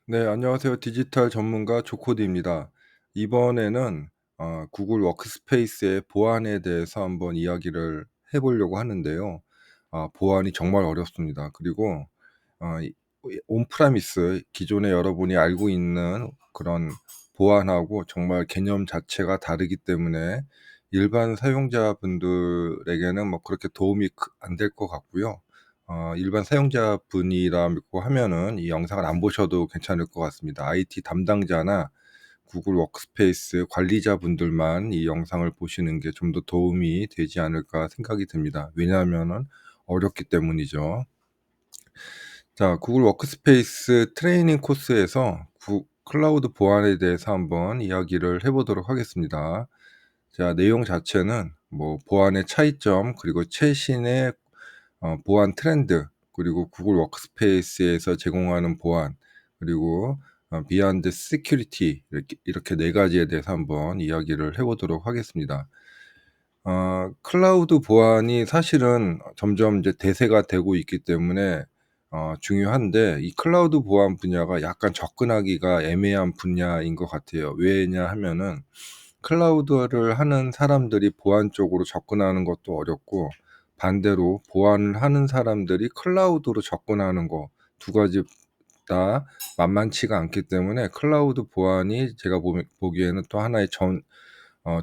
네, 안녕하세요. 디지털 전문가 조코디입니다. 이번에는 구글 워크스페이스의 보안에 대해서 한번 이야기를 해 보려고 하는데요. 보안이 정말 어렵습니다. 그리고 이 온프라미스 기존에 여러분이 알고 있는 그런 보안하고 정말 개념 자체가 다르기 때문에 일반 사용자분들에게는 뭐 그렇게 도움이 안 될 것 같고요. 일반 사용자분이라고 하면은 이 영상을 안 보셔도 괜찮을 것 같습니다. IT 담당자나 구글 워크스페이스 관리자분들만 이 영상을 보시는 게 좀 더 도움이 되지 않을까 생각이 듭니다. 왜냐하면은 어렵기 때문이죠. 자, 구글 워크스페이스 트레이닝 코스에서 클라우드 보안에 대해서 한번 이야기를 해 보도록 하겠습니다. 자, 내용 자체는 뭐 보안의 차이점, 그리고 최신의 보안 트렌드, 그리고 구글 워크스페이스에서 제공하는 보안, 그리고 비욘드 시큐리티, 이렇게 네 가지에 대해서 한번 이야기를 해 보도록 하겠습니다. 클라우드 보안이 사실은 점점 이제 대세가 되고 있기 때문에 중요한데, 이 클라우드 보안 분야가 약간 접근하기가 애매한 분야인 것 같아요. 왜냐 하면은 클라우드를 하는 사람들이 보안 쪽으로 접근하는 것도 어렵고, 반대로 보안을 하는 사람들이 클라우드로 접근하는 거, 두 가지 다 만만치가 않기 때문에 클라우드 보안이 제가 보기에는 또 하나의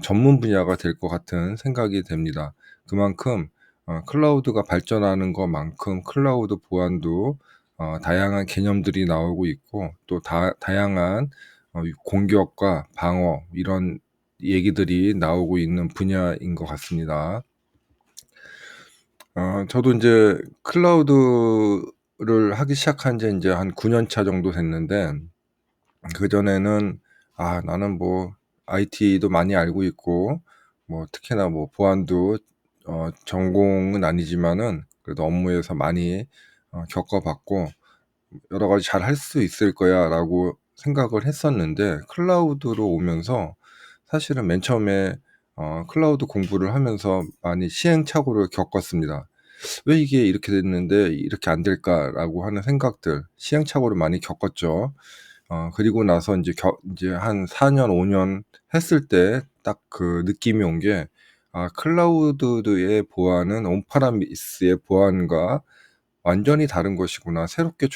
전문 분야가 될 것 같은 생각이 됩니다. 그만큼 클라우드가 발전하는 것만큼 클라우드 보안도 다양한 개념들이 나오고 있고, 또 다양한 공격과 방어, 이런 얘기들이 나오고 있는 분야인 것 같습니다. 저도 이제 클라우드를 하기 시작한 지 이제 한 9년 차 정도 됐는데, 그전에는 나는 뭐 IT도 많이 알고 있고, 뭐 특히나 뭐 보안도 전공은 아니지만은 그래도 업무에서 많이 겪어 봤고, '여러 가지 잘 할 수 있을 거야.'라고 생각을 했었는데, 클라우드로 오면서 사실은 맨 처음에 클라우드 공부를 하면서 많이 시행착오를 겪었습니다. '왜 이게 이렇게 됐는데 이렇게 안 될까?'라고 하는 생각들, 시행착오를 많이 겪었죠. 그리고 나서 인제 한 4년 5년 했을 때 딱 그 느낌이 온 게, '클라우드의 보안은 온프라미스의 보안과 완전히 다른 것이구나. 새롭게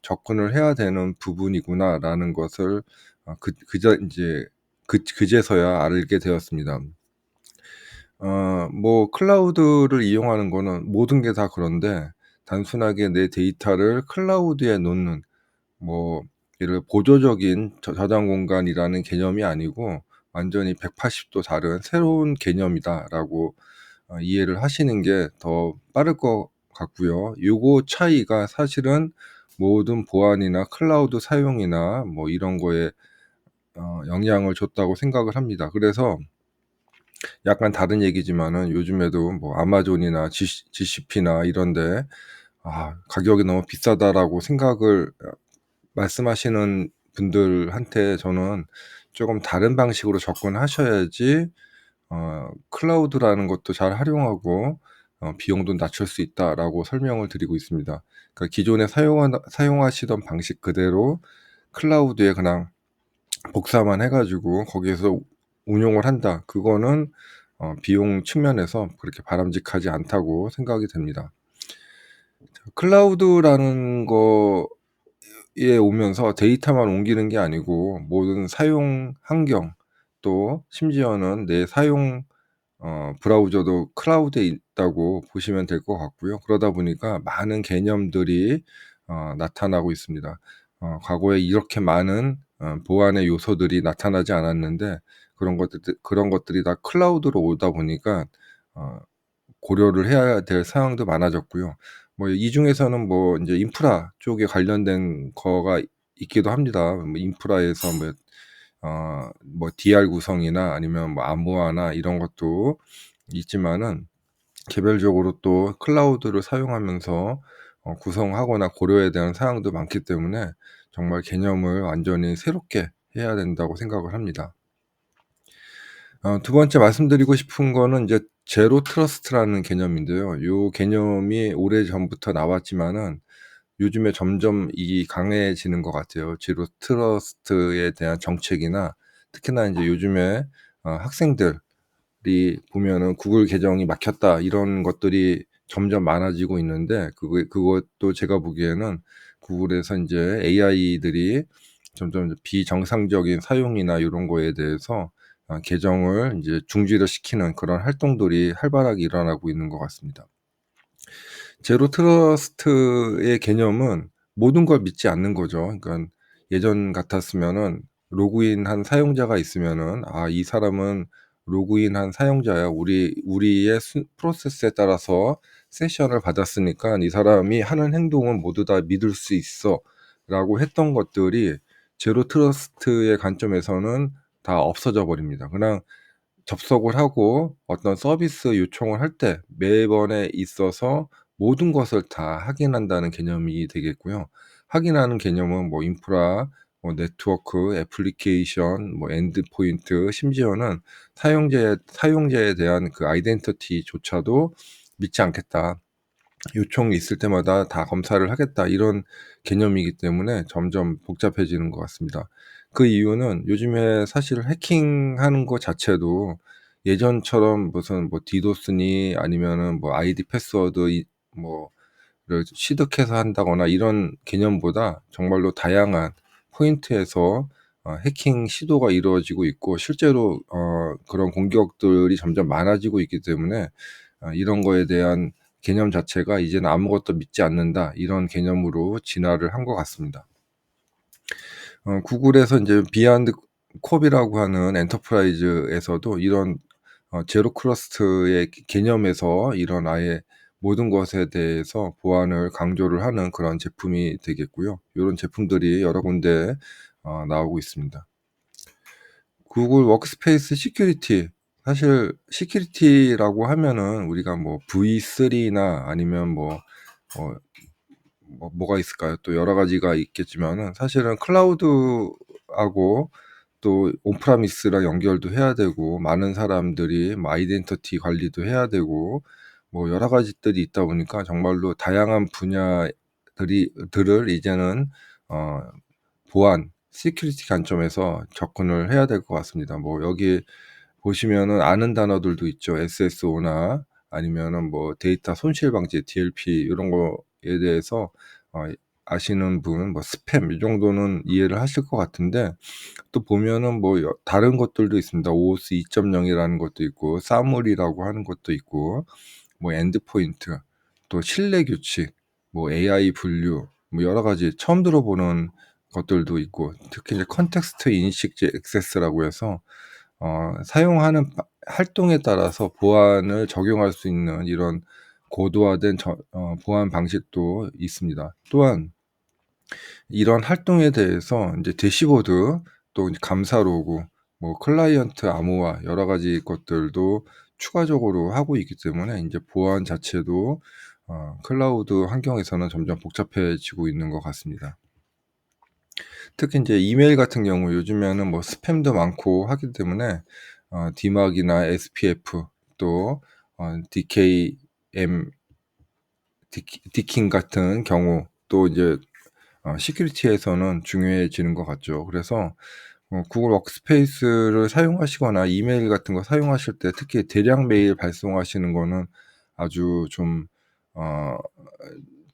접근을 해야 되는 부분이구나.'라는 것을 그제서야 알게 되었습니다. 뭐 클라우드를 이용하는 거는 모든 게 다 그런데, 단순하게 내 데이터를 클라우드에 놓는, 뭐 예를 보조적인 저장 공간이라는 개념이 아니고 완전히 180도 다른 새로운 개념이다라고 이해를 하시는 게 더 빠를 것 같고요. 요거 차이가 사실은 모든 보안이나 클라우드 사용이나 뭐 이런 거에 영향을 줬다고 생각을 합니다. 그래서 약간 다른 얘기지만은 요즘에도 뭐 아마존이나 GCP나 이런 데 가격이 너무 비싸다라고 생각을 말씀하시는 분들한테 저는 조금 다른 방식으로 접근하셔야지 클라우드라는 것도 잘 활용하고 비용도 낮출 수 있다라고 설명을 드리고 있습니다. 그러니까 기존에 사용하시던 방식 그대로 클라우드에 그냥 복사만 해 가지고 거기에서 운용을 한다. 그거는 비용 측면에서 그렇게 바람직하지 않다고 생각이 됩니다. 클라우드라는 거에 오면서 데이터만 옮기는 게 아니고 모든 사용 환경, 또 심지어는 내 사용 브라우저도 클라우드에 있다고 보시면 될 것 같고요. 그러다 보니까 많은 개념들이 나타나고 있습니다. 과거에 이렇게 많은 보안의 요소들이 나타나지 않았는데, 그런 것들이 다 클라우드로 오다 보니까 어 고려를 해야 될 사항도 많아졌고요. 뭐 이 중에서는 뭐 인제 인프라 쪽에 관련된 거가 있기도 합니다. 뭐 인프라에서 뭐 DR 구성이나 아니면 뭐 암호화나 이런 것도 있지만은, 개별적으로 또 클라우드를 사용하면서 구성하거나 고려해야 되는 사항도 많기 때문에 정말 개념을 완전히 새롭게 해야 된다고 생각을 합니다. 두 번째 말씀드리고 싶은 거는 이제 제로 트러스트라는 개념인데요. 요 개념이 오래전부터 나왔지만은 요즘에 점점 이 강해지는 것 같아요. 제로 트러스트에 대한 정책이나 특히나 인제 요즘에 학생들이 보면은 "구글 계정이 막혔다." 이런 것들이 점점 많아지고 있는데 그것도 제가 보기에는 구글에서 인제 AI들이 점점 비정상적인 사용이나 요런 거에 대해서 계정을 인제 중지를 시키는 그런 활동들이 활발하게 일어나고 있는 것 같습니다. 제로 트러스트의 개념은 모든 걸 믿지 않는 거죠. 그러니깐 예전 같았으면은 로그인한 사용자가 있으면은 '아 이 사람은 로그인한 사용자야. 우리의 프로세스에 따라서 세션을 받았으니까 이 사람이 하는 행동은 모두 다 믿을 수 있어.'라고 했던 것들이 제로 트러스트의 관점에서는 다 없어져 버립니다. 그냥 접속을 하고 어떤 서비스 요청을 할 때 매번에 있어서 모든 것을 다 확인한다는 개념이 되겠고요. 확인하는 개념은 뭐 인프라, 뭐 네트워크, 애플리케이션, 뭐 엔드포인트, 심지어는 사용자에 대한 그 아이덴티티조차도 믿지 않겠다. 요청이 있을 때마다 다 검사를 하겠다. 이런 개념이기 때문에 점점 복잡해지는 것 같습니다. 그 이유는 요즘에 사실 해킹하는 거 자체도 예전처럼 무슨 뭐 디도스니 아니면은 뭐 아이디 패스워드 뭐를 취득해서 한다거나 이런 개념보다 정말로 다양한 포인트에서 해킹 시도가 이루어지고 있고 실제로 그런 공격들이 점점 많아지고 있기 때문에 이런 거에 대한 개념 자체가 이제는 '아무것도 믿지 않는다.' 이런 개념으로 진화를 한 것 같습니다. 구글에서 인제 비하인드 콥이라고 하는 엔터프라이즈에서도 이런 제로 트러스트의 개념에서 이런 아예 모든 것에 대해서 보안을 강조를 하는 그런 제품이 되겠고요. 요런 제품들이 여러 군데 나오고 있습니다. 구글 워크스페이스 시큐리티, 사실 시큐리티라고 하면은 우리가 뭐 V3나 아니면 어 뭐가 있을까요? 또 여러 가지가 있겠지만은 사실은 클라우드하고 또 온프라미스랑 연결도 해야 되고 많은 사람들이 뭐 아이덴티티 관리도 해야 되고 뭐 여러 가지들이 있다 보니까 정말로 다양한 들을 이제는 어 보안, 시큐리티 관점에서 접근을 해야 될 것 같습니다. 뭐 여기 보시면은 아는 단어들도 있죠. SSO나 아니면은 뭐 데이터 손실 방지 DLP 요런 거에 대해서 어 아시는 분 뭐 스팸 이 정도는 이해를 하실 것 같은데 또 보면은 뭐 다른 것들도 있습니다. OOS 2.0 이라는 것도 있고 사물이라고 하는 것도 있고 뭐 엔드포인트, 또 신뢰 규칙, 뭐 AI 분류, 뭐 여러 가지 처음 들어보는 것들도 있고 특히 이제 컨텍스트 인식지 액세스라고 해서 사용하는 활동에 따라서 보안을 적용할 수 있는 이런 고도화된 보안 방식도 있습니다. 또한 이런 활동에 대해서 인제 대시보드, 또 이제 감사 로그, 뭐 클라이언트 암호화 여러 가지 것들도 추가적으로 하고 있기 때문에 인제 보안 자체도 클라우드 환경에서는 점점 복잡해지고 있는 것 같습니다. 특히 인제 이메일 같은 경우 요즘에는 뭐 스팸도 많고 하기 때문에 DMARC이나 SPF, 또 DKM 디킹 같은 경우, 또 이제 시큐리티에서는 중요해지는 것 같죠. 그래서 구글 워크스페이스를 사용하시거나 이메일 같은 거 사용하실 때 특히 대량 메일 발송하시는 거는 아주 좀 어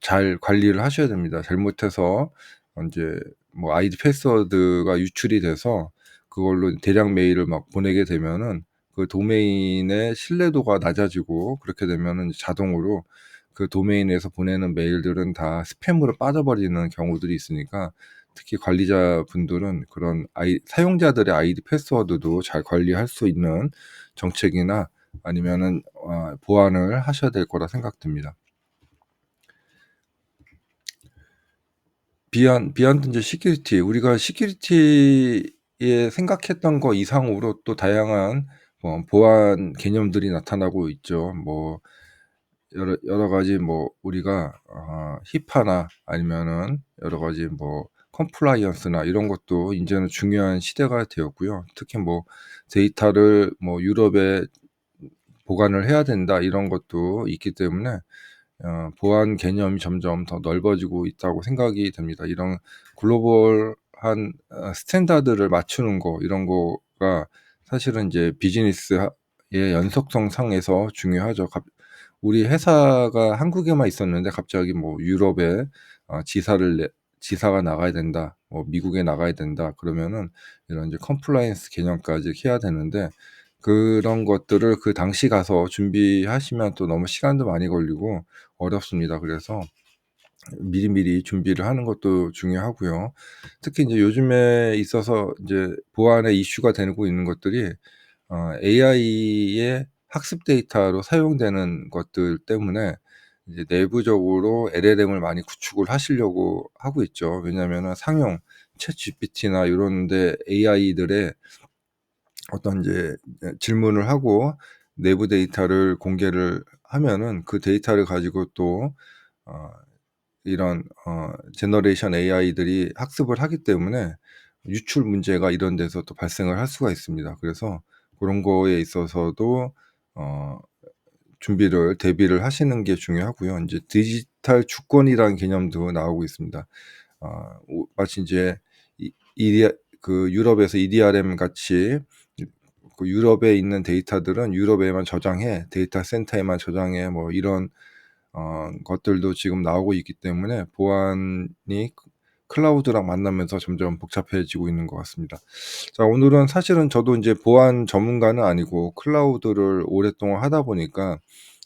잘 관리를 하셔야 됩니다. 잘못해서 인제 뭐 아이디 패스워드가 유출이 돼서 그걸로 대량 메일을 막 보내게 되면은 그 도메인의 신뢰도가 낮아지고, 그렇게 되면은 자동으로 그 도메인에서 보내는 메일들은 다 스팸으로 빠져버리는 경우들이 있으니까 특히 관리자분들은 그런 사용자들의 아이디 패스워드도 잘 관리할 수 있는 정책이나 아니면은 보완을 하셔야 될 거라 생각됩니다. 비하인드 인제 시큐리티, 우리가 시큐리티에 생각했던 거 이상으로 또 다양한 보안 개념들이 나타나고 있죠. 뭐 여러 가지 뭐 우리가 히파나 아니면은 여러 가지 뭐 컴플라이언스나 이런 것도 인제는 중요한 시대가 되었고요. 특히 뭐 데이터를 뭐 유럽에 보관을 해야 된다 이런 것도 있기 때문에 보안 개념이 점점 더 넓어지고 있다고 생각이 됩니다. 이런 글로벌한 스탠다드를 맞추는 거 이런 거가 사실은 이제 비즈니스의 연속성 상에서 중요하죠. 우리 회사가 한국에만 있었는데 갑자기 뭐 유럽에 지사가 나가야 된다. 뭐 미국에 나가야 된다. 그러면은 이런 이제 컴플라이언스 개념까지 해야 되는데 그런 것들을 그 당시 가서 준비하시면 또 너무 시간도 많이 걸리고 어렵습니다. 그래서 미리미리 준비를 하는 것도 중요하고요. 특히 인제 요즘에 있어서 인제 보안의 이슈가 되고 있는 것들이 AI의 학습 데이터로 사용되는 것들 때문에 이제 내부적으로 LLM을 많이 구축을 하시려고 하고 있죠. 왜냐하면은 상용 챗GPT나 요런 데 AI들의 어떤 인제 질문을 하고 내부 데이터를 공개를 하면은 그 데이터를 가지고 또 어 이런 제너레이션 AI들이 학습을 하기 때문에 유출 문제가 이런 데서 또 발생을 할 수가 있습니다. 그래서 고런 거에 있어서도 어 대비를 하시는 게 중요하고요. 인제 디지털 주권이라는 개념도 나오고 있습니다. 마치 인제 이 이디아 그 유럽에서 EDRM 같이 그 유럽에 있는 데이터들은 유럽에만 저장해, 데이터 센터에만 저장해 뭐 이런 것들도 지금 나오고 있기 때문에 보안이 클라우드랑 만나면서 점점 복잡해지고 있는 것 같습니다. 자, 오늘은 사실은 저도 인제 보안 전문가는 아니고 클라우드를 오랫동안 하다 보니까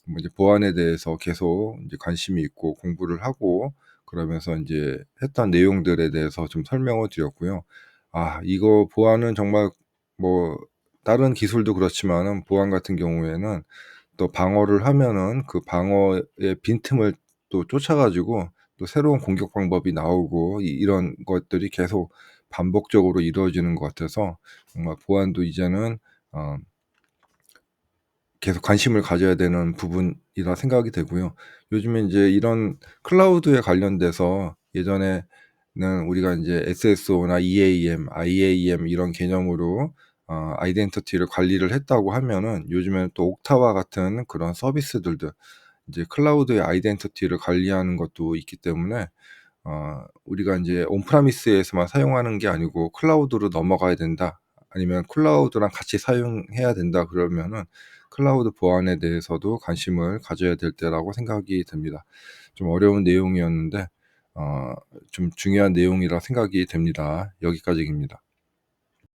뭐 이제 보안에 대해서 계속 인제 관심이 있고 공부를 하고 그러면서 인제 했던 내용들에 대해서 좀 설명을 드렸고요. 이거 보안은 정말 뭐 다른 기술도 그렇지만은 보안 같은 경우에는 또 방어를 하면은 그 방어의 빈틈을 또 쫓아 가지고 또 새로운 공격 방법이 나오고 이런 것들이 계속 반복적으로 이루어지는 것 같아서 정말 보안도 이제는 어 계속 관심을 가져야 되는 부분이라 생각이 되고요. 요즘에 인제 이런 클라우드에 관련돼서 예전에는 우리가 인제 SSO나 EAM, IAM 이런 개념으로 아이덴티티를 관리를 했다고 하면은 요즘에는 또 옥타와 같은 그런 서비스들도 이제 클라우드의 아이덴티티를 관리하는 것도 있기 때문에 우리가 인제 온 프라미스에서만 사용하는 게 아니고 클라우드로 넘어가야 된다. 아니면 클라우드랑 같이 사용해야 된다 그러면은 클라우드 보안에 대해서도 관심을 가져야 될 때라고 생각이 듭니다. 좀 어려운 내용이었는데 좀 중요한 내용이라 생각이 됩니다. 여기까지입니다.